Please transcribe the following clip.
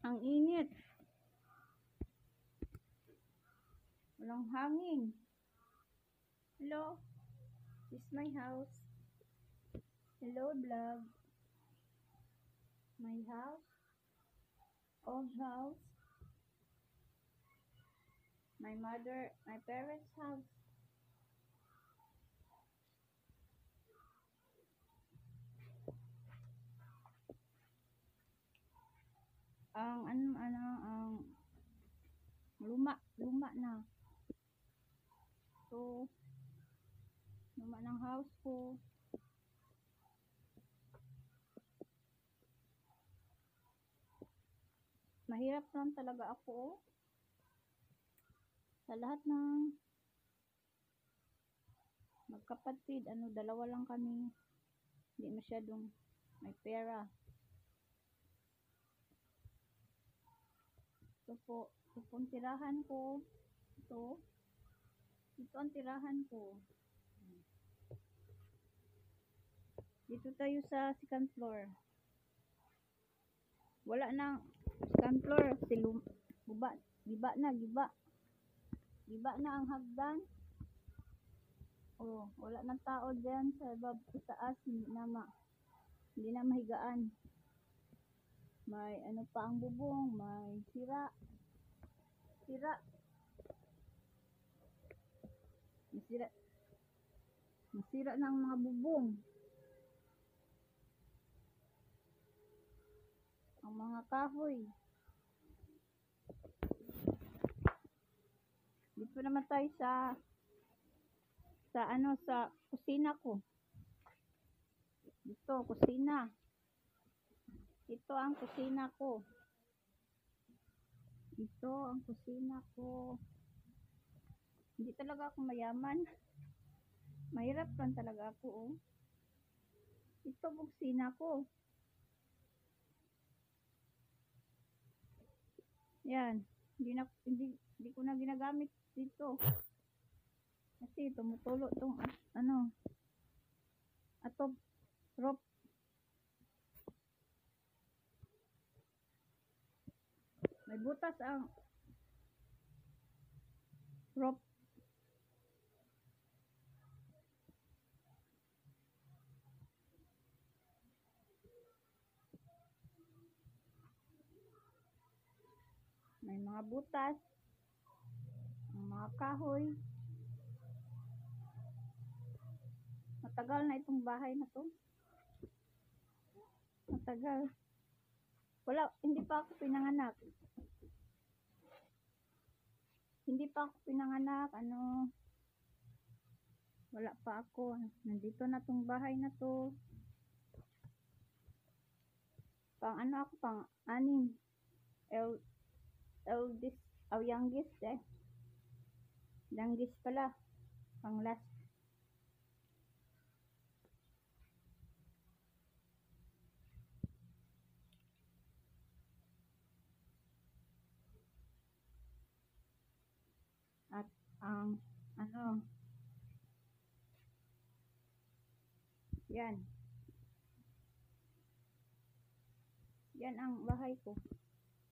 Ang init. Walang hangin. Hello? This is my house. Hello, vlog. My house. Old house. My parents' house. Ang luma na. So, luma ng house ko. Mahirap lang talaga ako. Sa lahat ng magkapatid, dalawa lang kami. Hindi masyadong may pera. Ito ang tirahan ko. Ito ang tirahan ko. Dito tayo sa second floor. Wala nang second floor. Giba na ang hagdan. Oh, wala nang tao diyan sa taas. Hindi na mahigaan. May pa ang bubong, may sira ng mga bubong. Ang mga kahoy. Dito naman tayo sa kusina ko. Dito, kusina. Ito ang kusina ko. Hindi talaga ako mayaman. Mahirap lang talaga ako, oh. Ito ang kusina ko. Yan. Hindi ko na ginagamit dito. Kasi tumutulo tong roof. May butas ang roof. May mga butas. Ang mga kahoy. Matagal na itong bahay na to. Matagal. Hindi pa ako pinanganak. Wala pa ako. Nandito na tong bahay na to. Pang-anim. Youngest eh. Youngest pala. Pang last. At yan ang bahay ko.